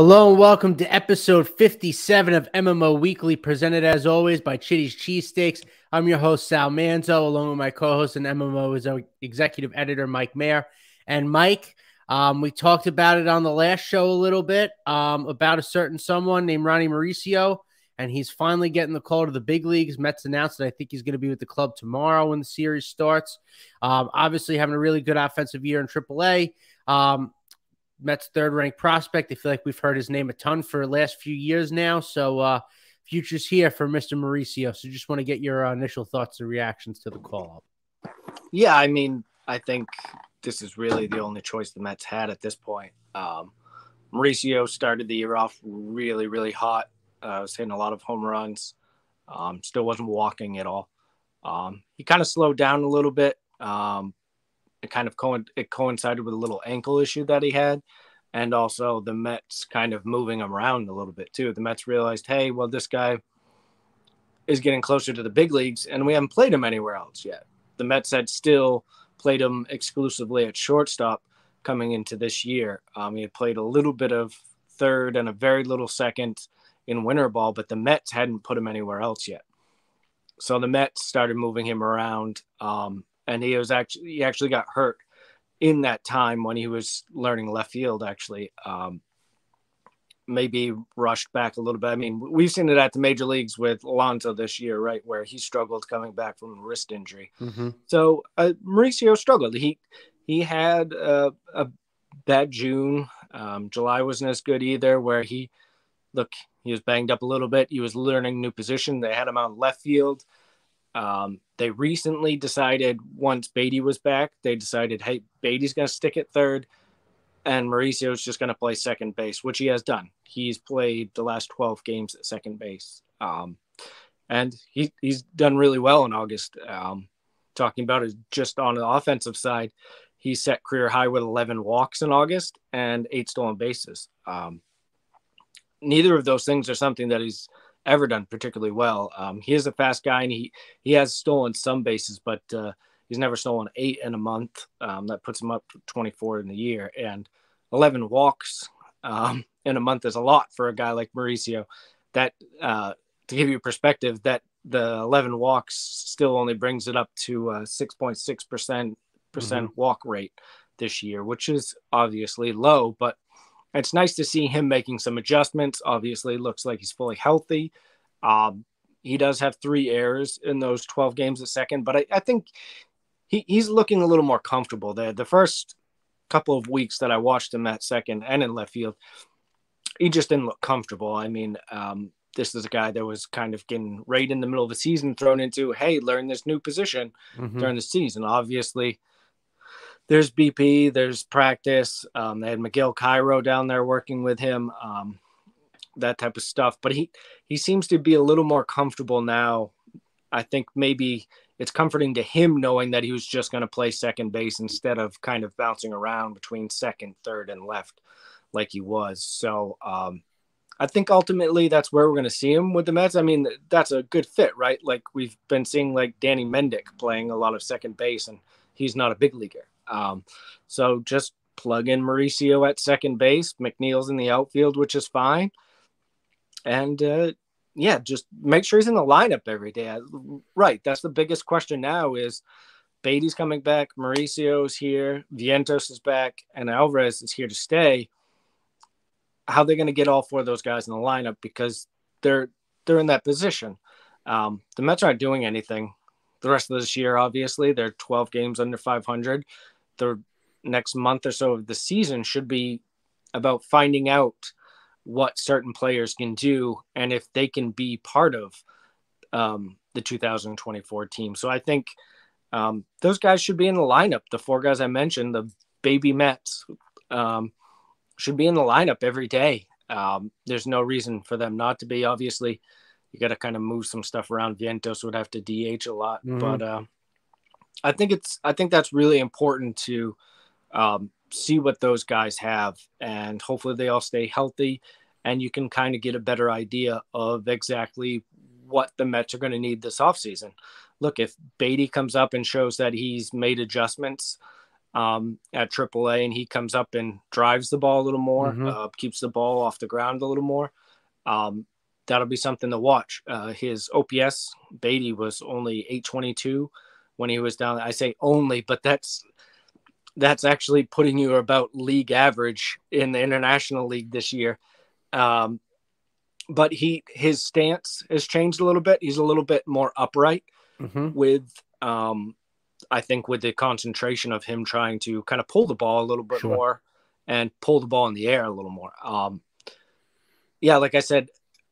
Hello and welcome to episode 57 of MMO Weekly, presented as always by Chitty's Cheesesteaks. I'm your host, Sal Manzo, along with my co-host and MMO is our executive editor, Mike Mayer. And Mike, we talked about it on the last show a little bit, about a certain someone named Ronny Mauricio, and he's finally getting the call to the big leagues. Mets announced that I think he's going to be with the club tomorrow when the series starts. Obviously having a really good offensive year in AAA. Mets third-ranked prospect. I feel like we've heard his name a ton for the last few years now. So future's here for Mr. Mauricio. So just want to get your initial thoughts and reactions to the call-up. Yeah, I mean, I think this is really the only choice the Mets had at this point. Mauricio started the year off really, really hot. Was hitting a lot of home runs. Still wasn't walking at all. He kind of slowed down a little bit. It coincided with a little ankle issue that he had, and also the Mets kind of moving him around a little bit too. The Mets realized, hey, well, this guy is getting closer to the big leagues, and we haven't played him anywhere else yet. The Mets had still played him exclusively at shortstop coming into this year. He had played a little bit of third and a very little second in winter ball, but the Mets hadn't put him anywhere else yet. So the Mets started moving him around. And he actually got hurt in that time when he was learning left field, actually. Maybe rushed back a little bit. I mean, we've seen it at the major leagues with Alonso this year, right, where he struggled coming back from a wrist injury. Mm-hmm. So Mauricio struggled. He had a bad June. July wasn't as good either, where he was banged up a little bit. He was learning a new position. They had him out left field. They recently decided, once Baty was back, they decided, hey, Baty's going to stick at third and Mauricio's just going to play second base, which he has done. He's played the last 12 games at second base. And he's done really well in August. Talking about it just on the offensive side, he set career high with 11 walks in August and 8 stolen bases. Neither of those things are something that he's ever done particularly well. He is a fast guy, and he has stolen some bases, but he's never stolen 8 in a month. That puts him up to 24 in the year, and 11 walks in a month is a lot for a guy like Mauricio. That to give you perspective, that the 11 walks still only brings it up to 6.6% walk rate this year, which is obviously low, but it's nice to see him making some adjustments. Obviously, looks like he's fully healthy. He does have 3 errors in those 12 games a second, but I think he's looking a little more comfortable there. The first couple of weeks that I watched him at second and in left field, he just didn't look comfortable. I mean, this is a guy that was kind of getting right in the middle of the season thrown into, hey, learn this new position during the season. Obviously, there's BP, there's practice. They had Miguel Cairo down there working with him, that type of stuff. But he seems to be a little more comfortable now. I think maybe it's comforting to him knowing that he was just going to play second base instead of kind of bouncing around between second, third, and left like he was. So I think ultimately that's where we're going to see him with the Mets. I mean, that's a good fit, right? Like we've been seeing like Danny Mendick playing a lot of second base, and he's not a big leaguer. So just plug in Mauricio at second base, McNeil's in the outfield, which is fine. And just make sure he's in the lineup every day. Right. That's the biggest question now is Baty's coming back. Mauricio's here. Vientos is back and Alvarez is here to stay. How are they going to get all 4 of those guys in the lineup? Because they're in that position. The Mets aren't doing anything the rest of this year. Obviously they're 12 games under 500. The next month or so of the season should be about finding out what certain players can do and if they can be part of the 2024 team. So I think those guys should be in the lineup. The 4 guys I mentioned, the baby Mets, should be in the lineup every day. There's no reason for them not to be. Obviously, you got to kind of move some stuff around. Vientos would have to DH a lot, but I think that's really important to see what those guys have, and hopefully they all stay healthy, and you can kind of get a better idea of exactly what the Mets are going to need this offseason. Look, if Baty comes up and shows that he's made adjustments at AAA, and he comes up and drives the ball a little more, Mm-hmm. keeps the ball off the ground a little more. That'll be something to watch. His OPS, Baty, was only 822 when he was down. I say only, but that's actually putting you about league average in the International League this year. But his stance has changed a little bit. He's a little bit more upright Mm-hmm. with, I think, with the concentration of him trying to kind of pull the ball a little bit Sure. more and pull the ball in the air a little more. Yeah, like I said,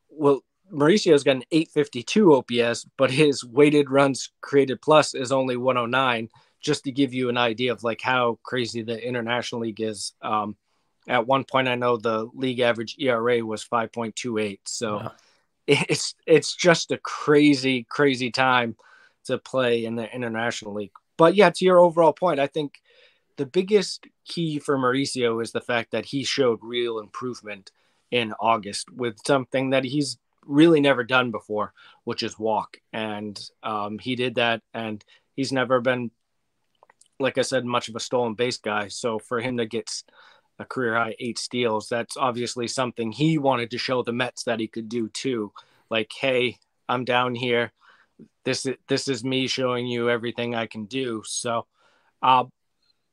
well, Mauricio's got an 852 OPS, but his weighted runs created plus is only 109, just to give you an idea of like how crazy the International League is. At one point, I know the league average ERA was 5.28. So Wow. it's just a crazy, crazy time to play in the International League. But yeah, to your overall point, I think the biggest key for Mauricio is the fact that he showed real improvement in August with something that he's really never done before, which is walk. And he did that, and he's never been, like I said, much of a stolen base guy. So for him to get a career high 8 steals, that's obviously something he wanted to show the Mets that he could do too. Like, hey, I'm down here. This is me showing you everything I can do. So,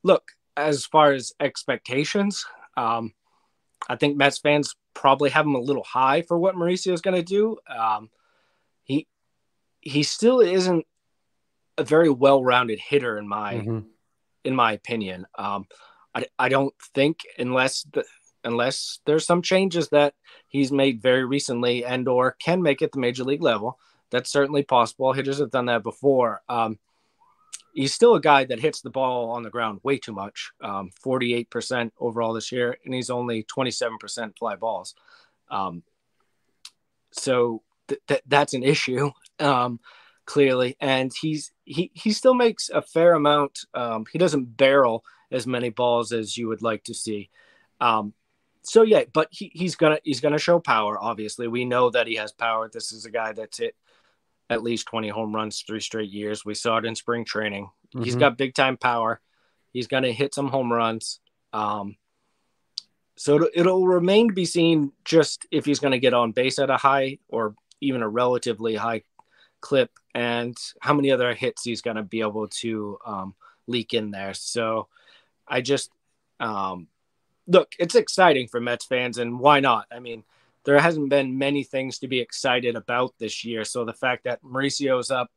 look, as far as expectations, I think Mets fans probably have him a little high for what Mauricio is going to do. He still isn't a very well-rounded hitter in my opinion. I don't think unless there's some changes that he's made very recently and or can make at the major league level. That's certainly possible. Hitters have done that before. He's still a guy that hits the ball on the ground way too much, 48% overall this year, and he's only 27% fly balls. So that's an issue, clearly. And he still makes a fair amount. He doesn't barrel as many balls as you would like to see. So yeah, but he's gonna show power. Obviously, we know that he has power. This is a guy that's hit at least 20 home runs 3 straight years. We saw it in spring training. Mm-hmm. He's got big time power. He's gonna hit some home runs. So it'll remain to be seen just if he's going to get on base at a high or even a relatively high clip, and how many other hits he's going to be able to leak in there. So I just look, it's exciting for Mets fans, and why not? I mean, there hasn't been many things to be excited about this year. So the fact that Mauricio's up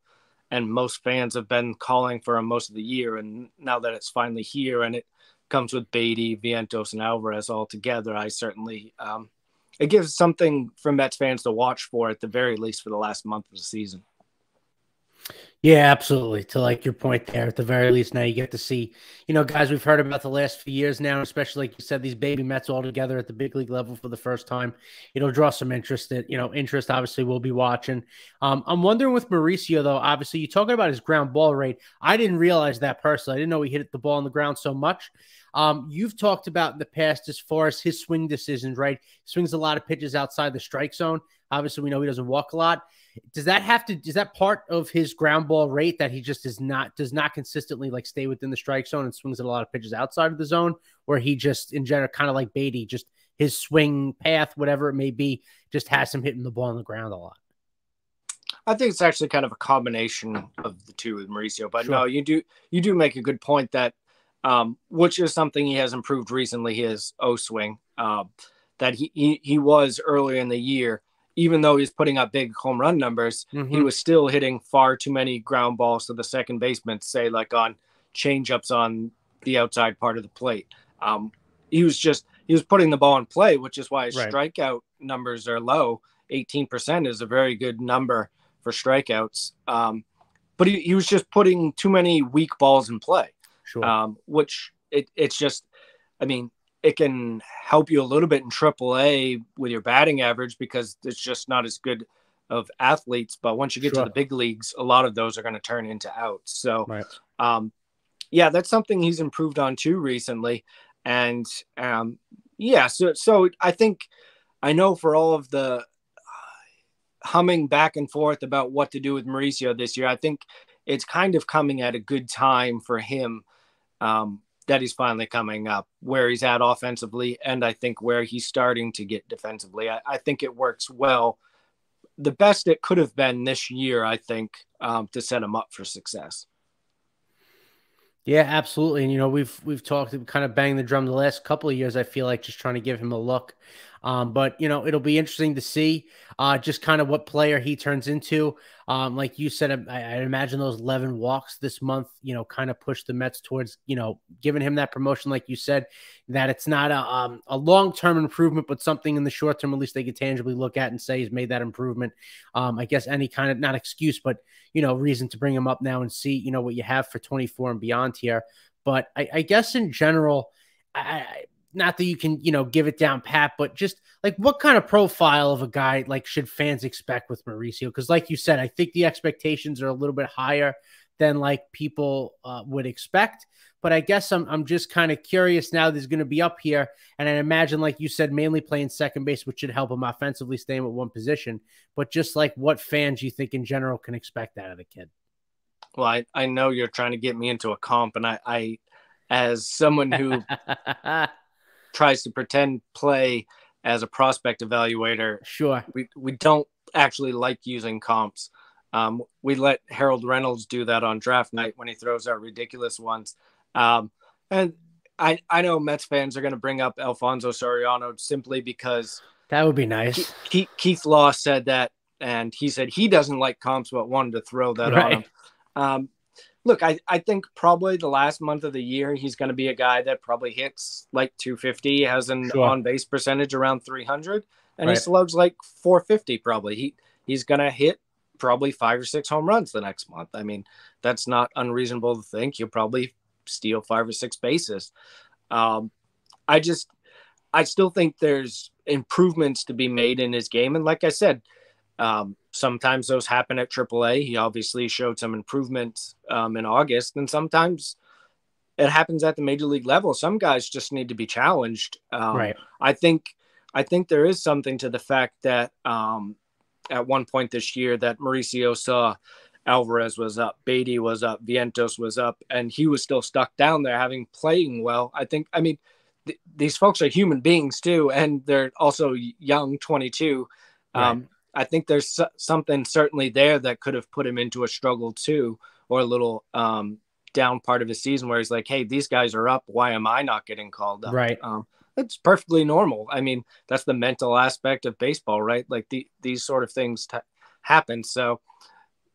and most fans have been calling for him most of the year, and now that it's finally here and it comes with Baty, Vientos, and Alvarez all together, I certainly it gives something for Mets fans to watch for at the very least for the last month of the season. Yeah, absolutely. To like your point there, at the very least, now you get to see, guys we've heard about the last few years now, especially like you said, these baby Mets all together at the big league level for the first time. It'll draw some interest. Interest obviously we'll be watching. I'm wondering with Mauricio though. Obviously, you talking about his ground ball rate. I didn't realize that personally. I didn't know he hit the ball on the ground so much. You've talked about in the past as far as his swing decisions, right? He swings a lot of pitches outside the strike zone. Obviously, we know he doesn't walk a lot. Is that part of his ground ball rate that he just does not consistently like stay within the strike zone and swings at a lot of pitches outside of the zone, or he just in general, kind of like Baty, just his swing path, whatever it may be, just has him hitting the ball on the ground a lot? I think it's actually kind of a combination of the two with Mauricio, but Sure. no, you do make a good point that, which is something he has improved recently, his O swing, that he was earlier in the year. Even though he's putting up big home run numbers, he was still hitting far too many ground balls to the second baseman, say like on change-ups on the outside part of the plate. He was putting the ball in play, which is why his strikeout numbers are low. 18% is a very good number for strikeouts. But he was just putting too many weak balls in play, which it's just, I mean, it can help you a little bit in AAA with your batting average because it's just not as good of athletes. But once you get to the big leagues, a lot of those are going to turn into outs. So, yeah, that's something he's improved on too recently. And so I think I know for all of the humming back and forth about what to do with Mauricio this year, I think it's kind of coming at a good time for him. that he's finally coming up where he's at offensively, and I think where he's starting to get defensively. I think it works well. The best it could have been this year, I think, to set him up for success. Yeah, absolutely. And, you know, we've talked, kind of banged the drum the last couple of years, I feel like, just trying to give him a look. But, you know, it'll be interesting to see just kind of what player he turns into. Like you said, I imagine those 11 walks this month, you know, kind of push the Mets towards, you know, giving him that promotion. Like you said, that it's not a long-term improvement, but something in the short term, at least they could tangibly look at and say he's made that improvement. I guess any kind of, not excuse, but, you know, reason to bring him up now and see, you know, what you have for 24 and beyond here. But I guess in general, not that you can, you know, give it down pat, but just like what kind of profile of a guy like should fans expect with Mauricio? Because like you said, I think the expectations are a little bit higher than like people would expect. But I guess I'm just kind of curious now that he's going to be up here. And I imagine, like you said, mainly playing second base, which should help him offensively, staying with one position. But just like what fans you think in general can expect out of the kid? Well, I know you're trying to get me into a comp, and I as someone who tries to pretend play as a prospect evaluator, sure, we don't actually like using comps. We let Harold Reynolds do that on draft night when he throws out ridiculous ones. And I know Mets fans are going to bring up Alfonso Soriano simply because that would be nice. Keith Law said that, and he said he doesn't like comps, but wanted to throw that on him. Look, I think probably the last month of the year, he's going to be a guy that probably hits like 250, has an on-base percentage around 300, and he slugs like 450 probably. He's going to hit probably 5 or 6 home runs the next month. I mean, that's not unreasonable to think. He'll probably steal 5 or 6 bases. I still think there's improvements to be made in his game. And like I said, sometimes those happen at AAA. He obviously showed some improvements in August, and sometimes it happens at the major league level. Some guys just need to be challenged. I think there is something to the fact that at one point this year that Mauricio saw Alvarez was up, Baty was up, Vientos was up, and he was still stuck down there playing well. I mean, these folks are human beings too, and they're also young, 22. I think there's something certainly there that could have put him into a struggle too, or a little down part of his season where he's like, hey, these guys are up. Why am I not getting called up? It's perfectly normal. I mean, that's the mental aspect of baseball, right? Like these sort of things happen. So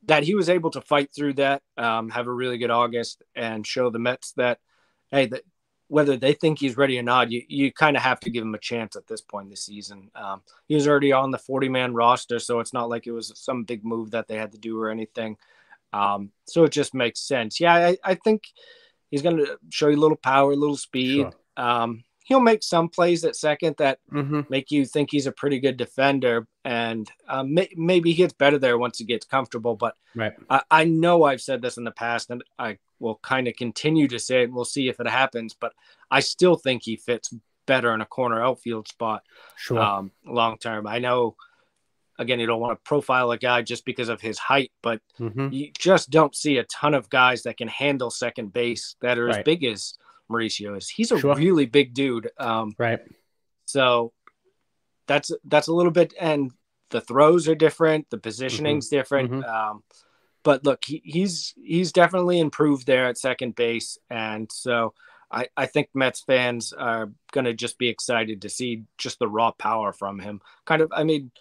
that he was able to fight through that, have a really good August, and show the Mets that, hey, whether they think he's ready or not, you kind of have to give him a chance at this point in the season. He was already on the 40-man roster, so it's not like it was some big move that they had to do or anything. So it just makes sense. Yeah, I think he's going to show you a little power, a little speed. Sure. He'll make some plays at second that make you think he's a pretty good defender, and maybe he gets better there once he gets comfortable. But I know I've said this in the past, and I will kind of continue to say it. We'll see if it happens, but I still think he fits better in a corner outfield spot long term. I know, again, you don't want to profile a guy just because of his height, but you just don't see a ton of guys that can handle second base that are as big as Mauricio is. He's a really big dude. So that's a little bit, and the throws are different. The positioning's different. But look, he's definitely improved there at second base. And so I think Mets fans are going to just be excited to see just the raw power from him. Kind of, I mean,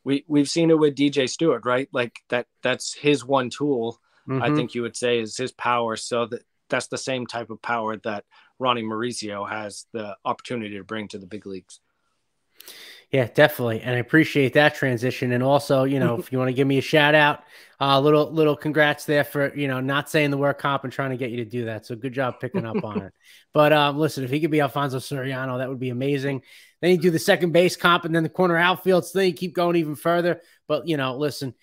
we've seen it with DJ Stewart, right? Like that's his one tool, I think you would say, is his power. So that's the same type of power that Ronny Mauricio has the opportunity to bring to the big leagues. Yeah, definitely. And I appreciate that transition. And also, you know, if you want to give me a shout out, little congrats there for, you know, not saying the word comp and trying to get you to do that. So good job picking up on it. But listen, if he could be Alfonso Soriano, that would be amazing. Then you do the second base comp and then the corner outfield. So then you keep going even further. But, you know, listen,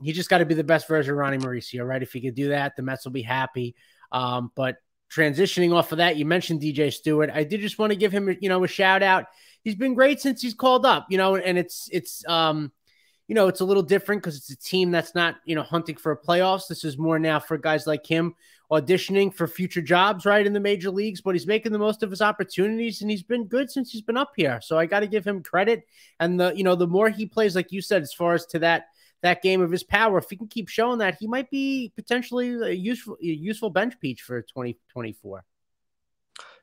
he just got to be the best version of Ronny Mauricio, right? If he could do that, the Mets will be happy. But transitioning off of that, you mentioned DJ Stewart. I did just want to give him, you know, a shout out. He's been great since he's called up, you know, and it's you know, it's a little different because it's a team that's not, you know, hunting for playoffs. This is more now for guys like him auditioning for future jobs, right, in the major leagues, but he's making the most of his opportunities, and he's been good since he's been up here. So I got to give him credit. And the more he plays, like you said, as far as to that game of his power, if he can keep showing that, he might be potentially a useful bench piece for 2024.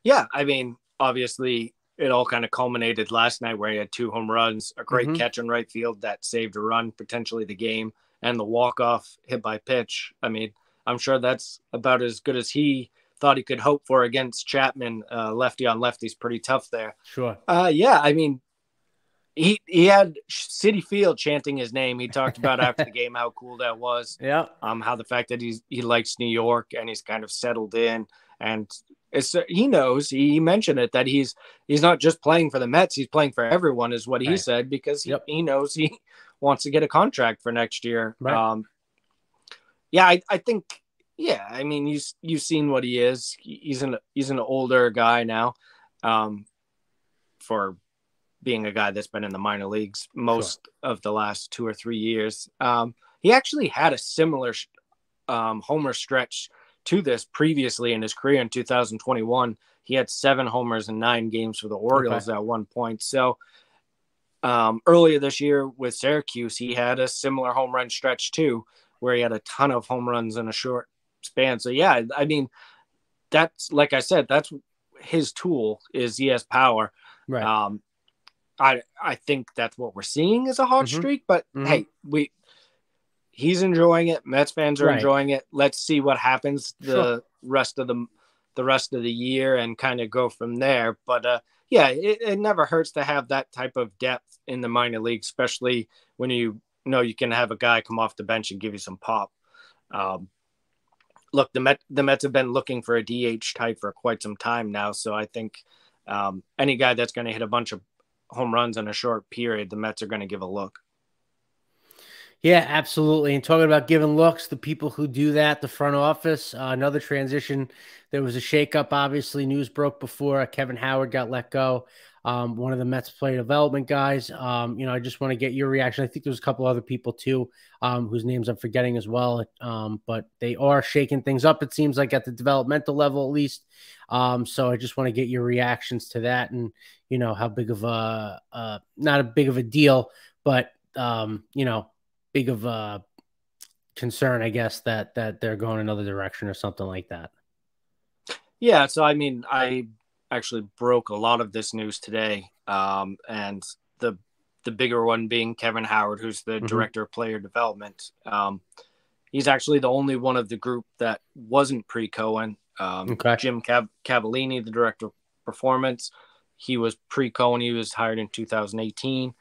Yeah, I mean, obviously, it all kind of culminated last night where he had 2 home runs, a great catch in right field that saved a run, potentially the game, and the walk-off hit by pitch. I mean, I'm sure that's about as good as he thought he could hope for against Chapman. Lefty on lefty's pretty tough there. Sure. Yeah, I mean, he had Citi Field chanting his name. He talked about after the game how cool that was. Yeah. How the fact that he likes New York and he's kind of settled in, and he knows, he mentioned it, that he's not just playing for the Mets, he's playing for everyone, is what he said, because he knows he wants to get a contract for next year. Right. I think, I mean, you've seen what he is. He's an older guy now, for being a guy that's been in the minor leagues most of the last 2 or 3 years. He actually had a similar homer stretch to this previously in his career in 2021. He had 7 homers in 9 games for the Orioles at one point. So earlier this year with Syracuse, he had a similar home run stretch too, where he had a ton of home runs in a short span. So yeah, I mean, that's, like I said, that's his tool, is he has power. Right. I think that's what we're seeing is a hot streak, but hey, he's enjoying it. Mets fans are enjoying it. Let's see what happens the rest of the year and kind of go from there. But it never hurts to have that type of depth in the minor league, especially when you know you can have a guy come off the bench and give you some pop. Look, the Mets have been looking for a DH type for quite some time now, so I think any guy that's going to hit a bunch of home runs in a short period, the Mets are going to give a look. Yeah, absolutely. And talking about giving looks, the people who do that, the front office, another transition. There was a shakeup. Obviously, news broke before Kevin Howard got let go. One of the Mets player development guys. I just want to get your reaction. I think there's a couple other people too, whose names I'm forgetting as well. But they are shaking things up, it seems like, at the developmental level, at least. So I just want to get your reactions to that, and how big of not a big of a deal, but big of a concern, I guess, that they're going another direction or something like that. Yeah, so I mean, I actually broke a lot of this news today, and the bigger one being Kevin Howard, who's the director of player development. He's actually the only one of the group that wasn't pre-Cohen. Jim Cavallini, the director of performance, he was pre-Cohen. He was hired in 2018.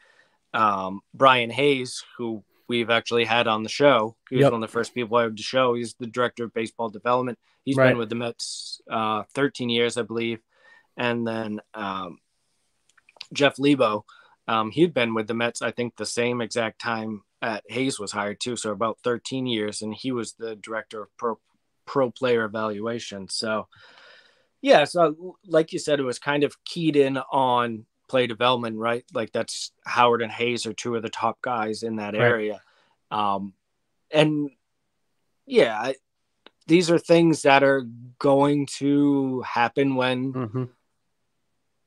Brian Hayes, who we've actually had on the show. He was one of the first people I had to show. He's the director of baseball development. He's been with the Mets 13 years, I believe. And then Jeff Lebo, he'd been with the Mets, I think, the same exact time Hayes was hired too. So about 13 years. And he was the director of pro player evaluation. So, yeah, so like you said, it was kind of keyed in on play development, right? Like that's Howard and Hayes are 2 of the top guys in that area. And yeah, these are things that are going to happen when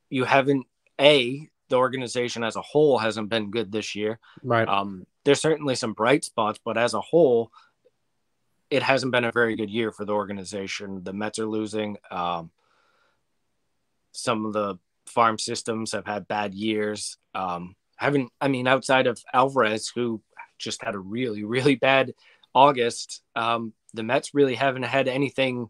you haven't, the organization as a whole hasn't been good this year. Right. There's certainly some bright spots, but as a whole, it hasn't been a very good year for the organization. The Mets are losing. Some of the farm systems have had bad years. Outside of Alvarez, who just had a really, really bad August, the Mets really haven't had anything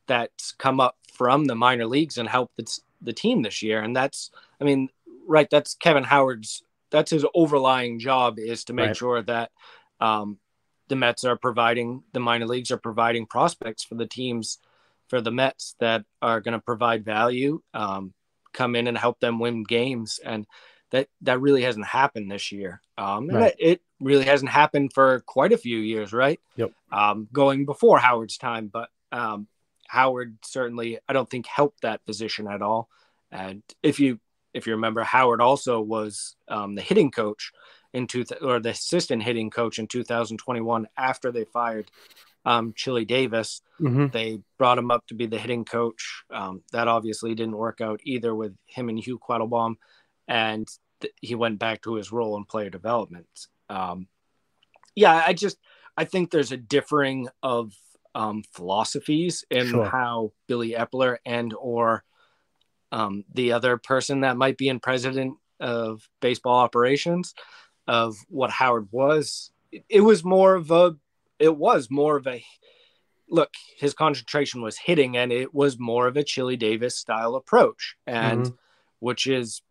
that's come up from the minor leagues and helped the team this year. And that's Kevin Howard's, that's his overlying job, is to make sure that the Mets are providing, the minor leagues are providing prospects for the teams, for the Mets, that are going to provide value, come in and help them win games. And that really hasn't happened this year. It really hasn't happened for quite a few years, right? Yep. Going before Howard's time, but Howard certainly, I don't think, helped that position at all. And if you remember, Howard also was the hitting coach or the assistant hitting coach in 2021 after they fired Chili Davis. Mm-hmm. They brought him up to be the hitting coach. That obviously didn't work out either with him and Hugh Quattlebaum, and he went back to his role in player development. I think there's a differing of philosophies in how Billy Epler and or the other person that might be in president of baseball operations of what Howard was. It was more of a look, his concentration was hitting, and it was more of a Chili Davis style approach, and which is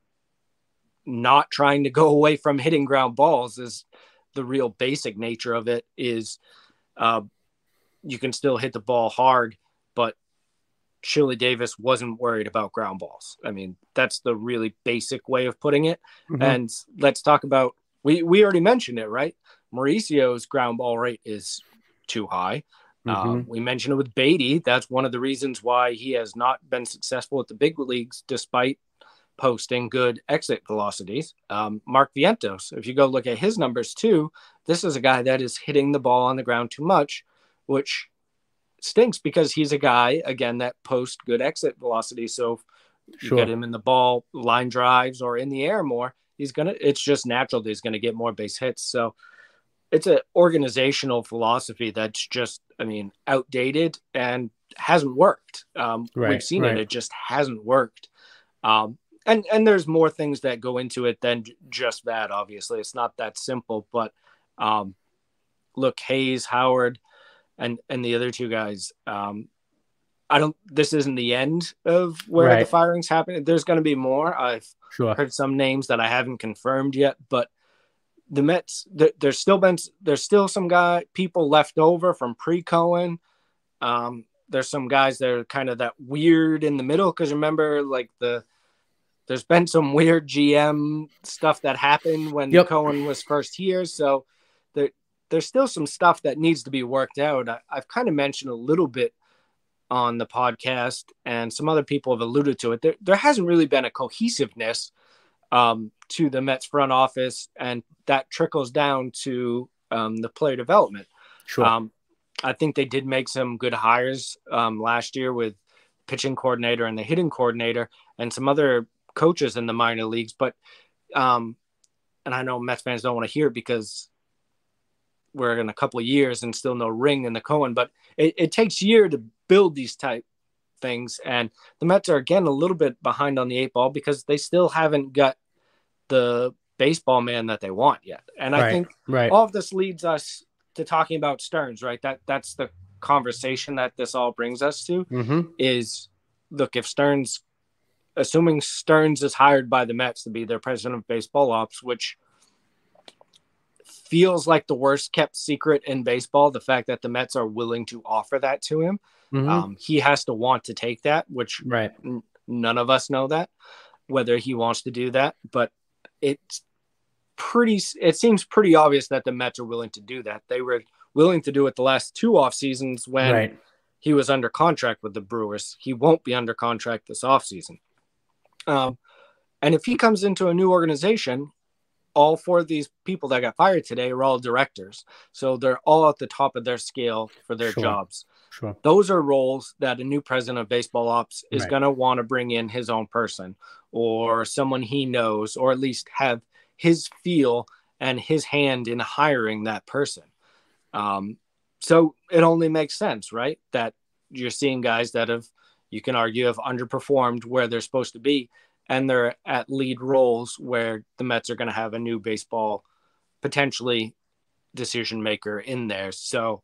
not trying to go away from hitting ground balls. Is the real basic nature of it is you can still hit the ball hard, but Chili Davis wasn't worried about ground balls. I mean, that's the really basic way of putting it. And let's talk about, we already mentioned it, right? Mauricio's ground ball rate is too high. We mentioned it with Baty. That's one of the reasons why he has not been successful at the big leagues, despite posting good exit velocities. Mark Vientos, if you go look at his numbers too, this is a guy that is hitting the ball on the ground too much, which stinks because he's a guy, again, that posts good exit velocity. So if you get him in the ball, line drives, or in the air more, it's just natural that he's going to get more base hits. So it's an organizational philosophy that's just, outdated and hasn't worked. We've seen it. It just hasn't worked. And there's more things that go into it than just that. Obviously, it's not that simple. But look, Hayes, Howard, and the other two guys. This isn't the end of where the firings happen. There's going to be more. I've heard some names that I haven't confirmed yet, but the Mets, there's still some people left over from pre-Cohen. There's some guys that are kind of that weird in the middle. Cause remember, like there's been some weird GM stuff that happened when Cohen was first here. So there's still some stuff that needs to be worked out. I've kind of mentioned a little bit on the podcast, and some other people have alluded to it. There hasn't really been a cohesiveness to the Mets front office, and that trickles down to the player development. I think they did make some good hires last year with pitching coordinator and the hitting coordinator and some other coaches in the minor leagues. But, and I know Mets fans don't want to hear it because we're in a couple of years and still no ring in the Cohen, but it takes years to build these type things. And the Mets are, again, a little bit behind on the 8 ball because they still haven't got the baseball man that they want yet. And I think all of this leads us to talking about Stearns, right? That's the conversation that this all brings us to is, look, if Stearns, assuming Stearns is hired by the Mets to be their president of baseball ops, which feels like the worst kept secret in baseball, the fact that the Mets are willing to offer that to him. He has to want to take that, which none of us know that, whether he wants to do that, but it seems pretty obvious that the Mets are willing to do that. They were willing to do it the last 2 off seasons when he was under contract with the Brewers. He won't be under contract this off season. And if he comes into a new organization, all 4 of these people that got fired today are all directors. So they're all at the top of their scale for their jobs. Those are roles that a new president of baseball ops is going to want to bring in his own person or someone he knows, or at least have his feel and his hand in hiring that person. So it only makes sense, right? That you're seeing guys that you can argue have underperformed where they're supposed to be, and they're at lead roles where the Mets are going to have a new baseball potentially decision maker in there. So,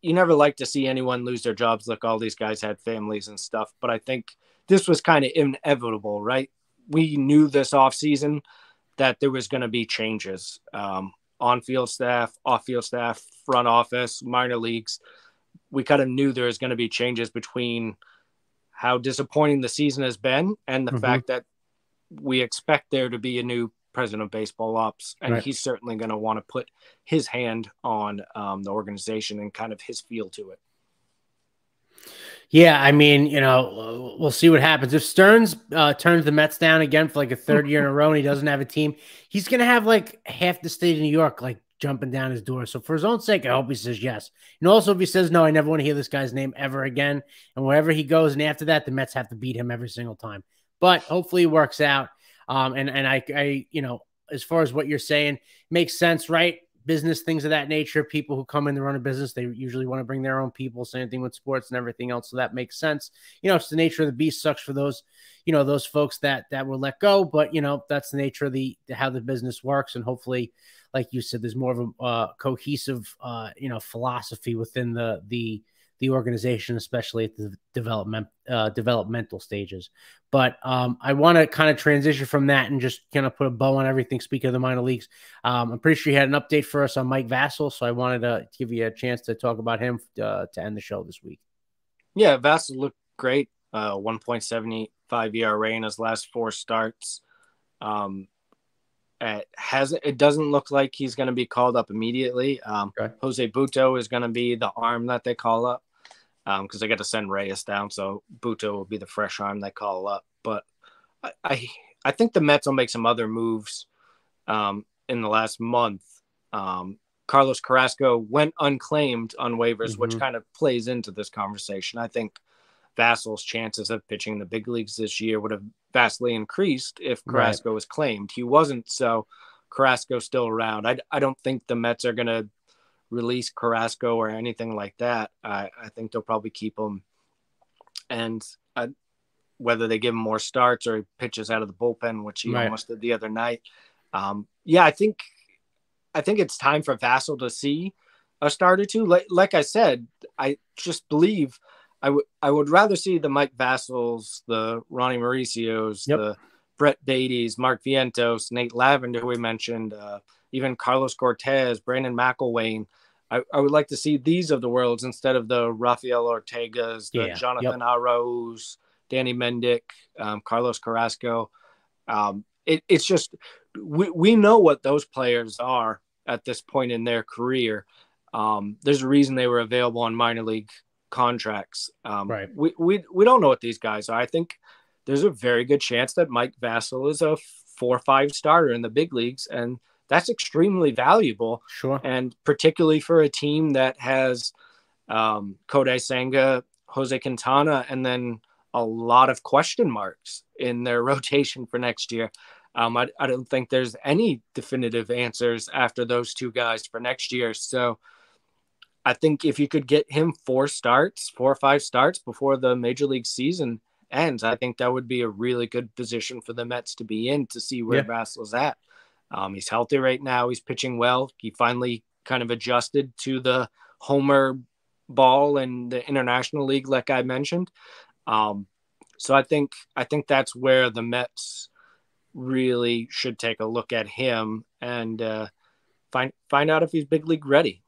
you never like to see anyone lose their jobs. Look, all these guys had families and stuff, but I think this was kind of inevitable, right? We knew this offseason that there was going to be changes, on-field staff, off-field staff, front office, minor leagues. We kind of knew there was going to be changes between how disappointing the season has been and the fact that we expect there to be a new president of baseball ops, and he's certainly going to want to put his hand on the organization and kind of his feel to it. Yeah, we'll see what happens. If Stearns turns the Mets down again for like a 3rd year in a row and he doesn't have a team, he's going to have like half the state of New York like jumping down his door. So for his own sake, I hope he says yes. And also, if he says no, I never want to hear this guy's name ever again. And wherever he goes, and after that, the Mets have to beat him every single time. But hopefully, it works out. And I, as far as what you're saying, makes sense, right? Business, things of that nature. People who come in to run a business, they usually want to bring their own people. Same thing with sports and everything else. So that makes sense. It's the nature of the beast. Sucks for those, those folks that were let go. But that's the nature of how the business works. And hopefully, like you said, there's more of a cohesive, philosophy within the organization, especially at the developmental stages. But I want to kind of transition from that and just kind of put a bow on everything. Speaking of the minor leagues, I'm pretty sure you had an update for us on Mike Vassell, so I wanted to give you a chance to talk about him to end the show this week. Yeah, Vassell looked great. 1.75 ERA in his last 4 starts. It doesn't look like he's going to be called up immediately. Okay. Jose Butto is going to be the arm that they call up because they got to send Reyes down, so Butto will be the fresh arm they call up. But I think the Mets will make some other moves in the last month. Carlos Carrasco went unclaimed on waivers, which kind of plays into this conversation. I think Vassell's chances of pitching in the big leagues this year would have vastly increased if Carrasco was claimed. He wasn't, so Carrasco's still around. I don't think the Mets are going to release Carrasco or anything like that. I think they'll probably keep him. And whether they give him more starts or he pitches out of the bullpen, which he almost did the other night. I think it's time for Vassell to see a start or two. Like I said, I just believe I would rather see the Mike Vassells, the Ronny Mauricios, the Brett Batys, Mark Vientos, Nate Lavender, who we mentioned, even Carlos Cortez, Brandon McIlwain. I would like to see these of the worlds instead of the Rafael Ortegas, the Jonathan Arauz, Danny Mendick, Carlos Carrasco. It's just we know what those players are at this point in their career. There's a reason they were available on minor league contracts. We don't know what these guys are. I think there's a very good chance that Mike Vassell is a 4 or 5 starter in the big leagues, and that's extremely valuable. Sure. And particularly for a team that has Kodai Senga, Jose Quintana, and then a lot of question marks in their rotation for next year. I don't think there's any definitive answers after those 2 guys for next year. So I think if you could get him 4 or 5 starts before the major league season ends, I think that would be a really good position for the Mets to be in to see where Vassell's at. He's healthy right now. He's pitching well. He finally kind of adjusted to the homer ball in the International League, like I mentioned. So I think that's where the Mets really should take a look at him and find out if he's big league ready.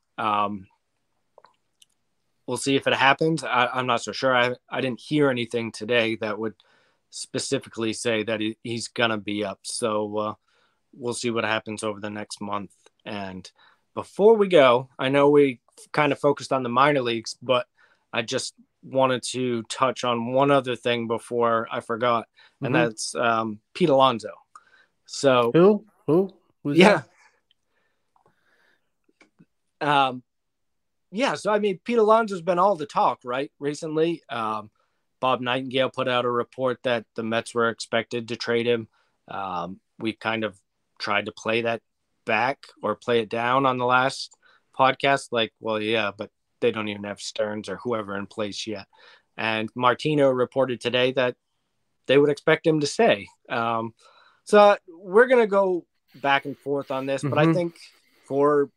We'll see if it happens. I'm not so sure. I didn't hear anything today that would specifically say that he's going to be up. So we'll see what happens over the next month. And before we go, I know we kind of focused on the minor leagues, but I just wanted to touch on one other thing before I forgot, and that's Pete Alonso. So who's that? So I mean, Pete Alonso's been all the talk, right? Recently, Bob Nightingale put out a report that the Mets were expected to trade him. We kind of tried to play that back or play it down on the last podcast. Like, well, yeah, but they don't even have Stearns or whoever in place yet. And Martino reported today that they would expect him to stay. So we're going to go back and forth on this, but I think for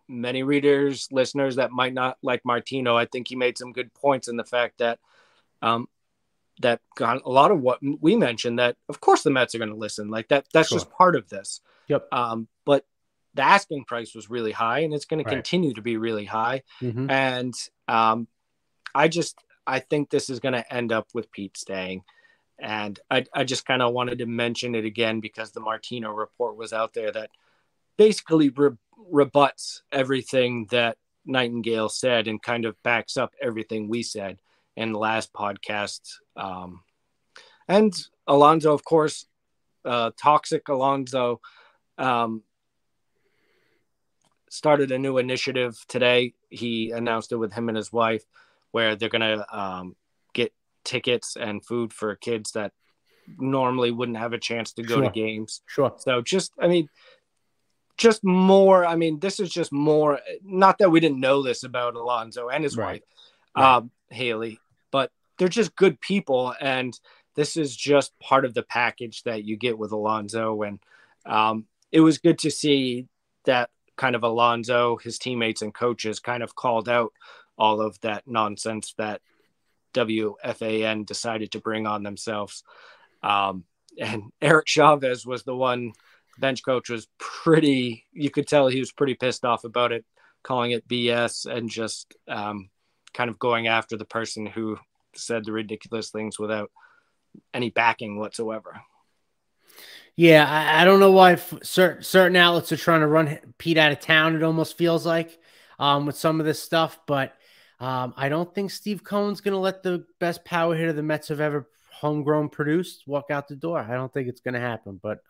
many readers, listeners that might not like Martino, I think he made some good points in the fact that that got a lot of what we mentioned, that of course the Mets are going to listen, like that's just part of this. But the asking price was really high, and it's going to continue to be really high. And I think this is going to end up with Pete staying. And I just kind of wanted to mention it again because the Martino report was out there that basically rebuts everything that Nightingale said and kind of backs up everything we said in the last podcast. And Alonso, of course, toxic Alonso. started a new initiative today. He announced it with him and his wife, where they're going to get tickets and food for kids that normally wouldn't have a chance to go to games. Sure. So just more. I mean, this is just more. Not that we didn't know this about Alonso and his wife, Haley, but they're just good people, and this is just part of the package that you get with Alonso. And it was good to see that kind of Alonso, his teammates and coaches kind of called out all of that nonsense that WFAN decided to bring on themselves. And Eric Chavez was the one. Bench coach was you could tell he was pretty pissed off about it, calling it BS and just kind of going after the person who said the ridiculous things without any backing whatsoever. Yeah, I don't know why certain outlets are trying to run Pete out of town, it almost feels like, with some of this stuff. But I don't think Steve Cohen's going to let the best power hitter the Mets have ever homegrown produced walk out the door. I don't think it's going to happen. But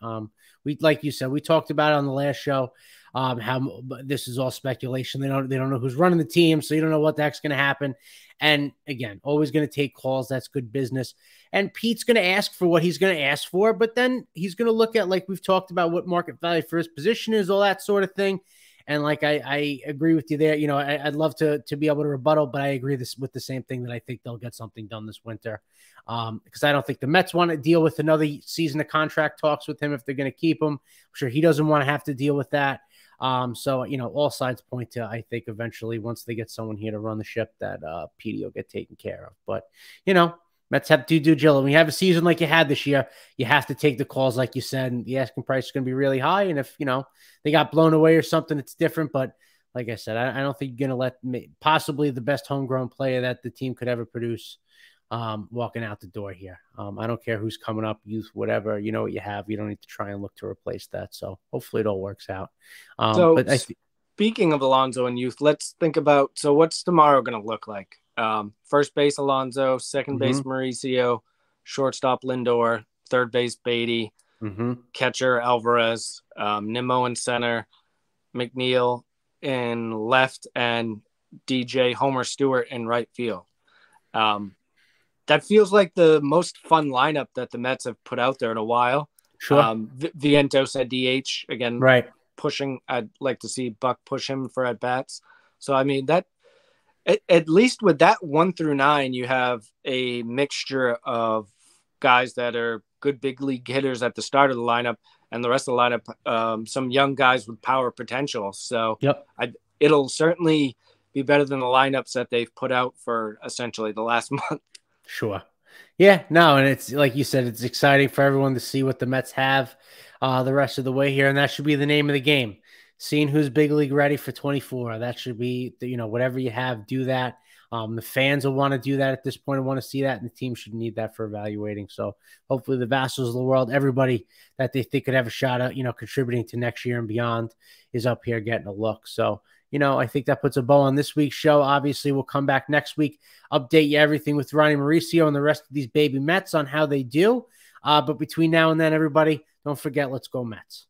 like you said, we talked about it on the last show, how this is all speculation. They don't know who's running the team, so you don't know what the heck's going to happen. And again, always going to take calls. That's good business. And Pete's going to ask for what he's going to ask for, but then he's going to look at, like we've talked about, what market value for his position is, all that sort of thing. And like I agree with you there. You know, I'd love to be able to rebuttal, but I agree with the same thing, that I think they'll get something done this winter. Because I don't think the Mets want to deal with another season of contract talks with him if they're going to keep him. I'm sure he doesn't want to have to deal with that. So, you know, all sides point to, I think eventually, once they get someone here to run the ship, that PD will get taken care of. But, you know, Mets have to do diligence. When you have a season like you had this year, you have to take the calls, like you said, and the asking price is going to be really high. And if, you know, they got blown away or something, it's different. But like I said, I don't think you're going to let possibly the best homegrown player that the team could ever produce walking out the door here. I don't care who's coming up, youth, whatever. You know what you have. You don't need to try and look to replace that. So hopefully it all works out. But speaking of Alonso and youth, let's think about, so what's tomorrow going to look like? First base Alonso, second base Mauricio, shortstop Lindor, third base Baty, catcher Alvarez, Nimmo in center, McNeil in left, and DJ Homer Stewart in right field. That feels like the most fun lineup that the Mets have put out there in a while. Sure. Vientos at DH again, right? Pushing. I'd like to see Buck push him for at bats. So I mean, that at least with that 1 through 9, you have a mixture of guys that are good big league hitters at the start of the lineup, and the rest of the lineup, some young guys with power potential. So it'll certainly be better than the lineups that they've put out for essentially the last month. Sure. Yeah, no, and it's like you said, it's exciting for everyone to see what the Mets have the rest of the way here, and that should be the name of the game. Seeing who's big league ready for 24. That should be, you know, whatever you have, do that. The fans will want to do that at this point and want to see that, and the team should need that for evaluating. So hopefully the Vassals of the world, everybody that they think could have a shot at, you know, contributing to next year and beyond, is up here getting a look. So, you know, I think that puts a bow on this week's show. Obviously, we'll come back next week, update you everything with Ronny Mauricio and the rest of these baby Mets on how they do. But between now and then, everybody, don't forget, let's go Mets.